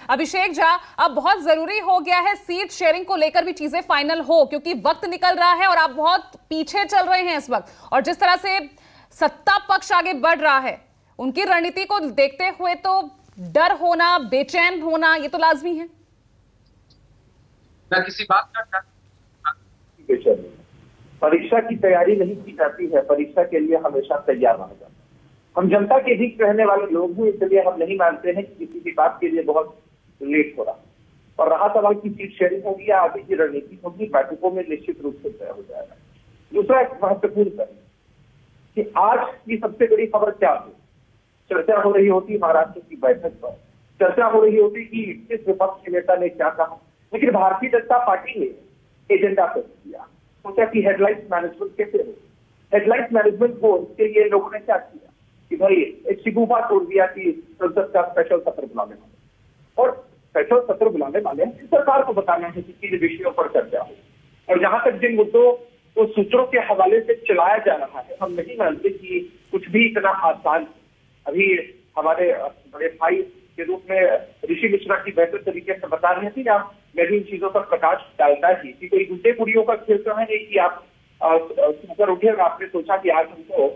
अभिषेक झा, अब बहुत जरूरी हो गया है सीट शेयरिंग को लेकर भी चीजें फाइनल हो, क्योंकि वक्त निकल रहा है और आप बहुत पीछे चल रहे हैं इस वक्त। और जिस तरह से सत्ता पक्ष आगे बढ़ रहा है, उनकी रणनीति को देखते हुए तो डर होना, बेचैन होना, ये तो लाजमी है ना। किसी बात का बेचैन, परीक्षा की तैयारी नहीं की जाती है, परीक्षा के लिए हमेशा तैयार रहा जाता है। हम जनता के बीच रहने वाले लोग हैं, इसलिए हम नहीं मानते हैं कि किसी भी बात के लिए बहुत लेट हो रहा। और रहा सवाल की सीट शेयरिंग होगी या आगे की रणनीति होगी, बैठकों में निश्चित रूप से तय हो जाएगा। दूसरा एक महत्वपूर्ण है कि आज की सबसे बड़ी खबर क्या थी? चर्चा हो रही होती महाराष्ट्र की बैठक पर, चर्चा हो रही होती कि किस विपक्ष के नेता ने क्या कहा, लेकिन भारतीय जनता पार्टी ने एजेंडा पेश किया। सोचा कि हेडलाइंस मैनेजमेंट कैसे हो, हेडलाइंस मैनेजमेंट हो, इसके लिए लोगों ने क्या किया कि भाई एक शिगुफा तोड़ दिया कि संसद का स्पेशल सत्र बुलाने वाले, और स्पेशल सत्र बुलाने वाले सरकार को बताना है कि किन विषयों पर चर्चा हो। और जहां तक जिन मुद्दों को सूत्रों के हवाले से चलाया जा रहा है, हम नहीं मानते कि कुछ भी इतना आसान। अभी हमारे बड़े भाई के रूप में ऋषि मिश्रा की बेहतर तरीके से बता रहे थे ना, मैं भी इन चीजों पर प्रकाश डालता ही कि कोई गुड्डे कुड़ियों का खेल तो है नहीं कि आप ऊपर उठे और आपने सोचा कि आज हमको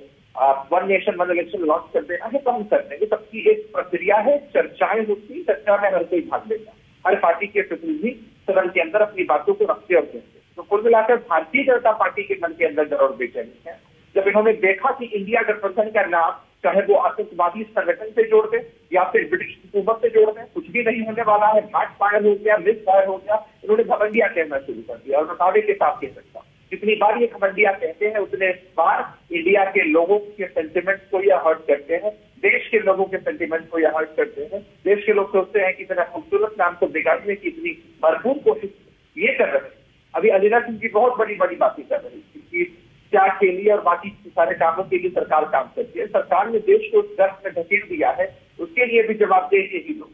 one nation one election launch कर देना है तो हम कर देंगे। सबकी एक प्रक्रिया है, चर्चाएं होती, चर्चा में हर कोई भाग लेता, हर पार्टी के प्रतिनिधि सदन के अंदर अपनी बातों को रखते और कहते। तो कुल मिलाकर भारतीय जनता पार्टी के मन के अंदर डर और बेचैनी है। जब इन्होंने देखा कि इंडिया गठबंधन का नाम चाहे वो आतंकवादी संगठन से जोड़ दे या फिर ब्रिटिश हुकूमत से जोड़ दे, कुछ भी नहीं होने वाला है, बैक फायर हो गया, मिस फायर हो गया, इन्होंने घमंडिया कहना शुरू कर दिया। और बतावे के साथ कह सकता, जितनी बार ये घमंडिया कहते हैं उतने बार इंडिया के लोगों के सेंटिमेंट को यह हर्ट करते हैं, देश के लोगों के सेंटिमेंट को यह हर्ट करते हैं। देश के लोग सोचते हैं कि इतना खूबसूरत नाम को बिगाड़ने की इतनी भरपूर कोशिश ये कर रहे हैं। अभी अलीना सिंह की बहुत बड़ी बड़ी बातें कर रही थी कि क्या के लिए और बाकी सारे कामों के लिए सरकार काम करती है। सरकार ने देश को गर्त में ढकेल दिया है, उसके लिए भी जवाबदेह यही लोग।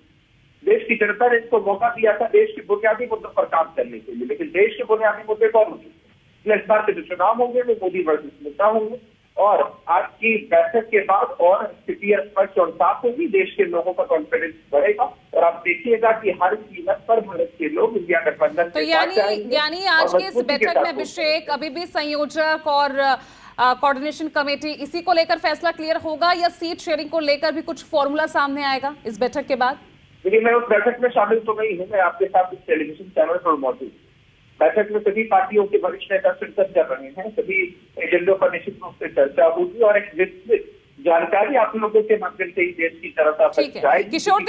देश की जनता ने इसको मौका दिया था देश के बुनियादी मुद्दों पर काम करने के लिए, लेकिन देश के बुनियादी मुद्दे कौन होंगे? इस बार के जो चुनाव होंगे वो मोदी वर्सेस नेता होंगे। और आज की बैठक के बाद और स्थिति स्पष्ट और साफ होगी, देश के लोगों का कॉन्फिडेंस बढ़ेगा और आप देखिएगा कि हर कीमत पर भारत के लोग इंडिया गठबंधन तो यानी आज की इस बैठक में अभिषेक अभी भी संयोजक और कोऑर्डिनेशन कमेटी इसी को लेकर फैसला क्लियर होगा या सीट शेयरिंग को लेकर भी कुछ फॉर्मूला सामने आएगा इस बैठक के बाद? देखिए, मैं उस बैठक में शामिल तो नहीं हूँ, मैं आपके साथ इस टेलीविजन चैनल पर मौजूद। बैठक में सभी पार्टियों के वरिष्ठ नेता शिरकत कर रहे हैं, सभी एजेंडों पर निश्चित रूप से चर्चा होगी और एक विस्तृत जानकारी आप लोगों के माध्यम से ही देश की तरफ जाएगी। किशोर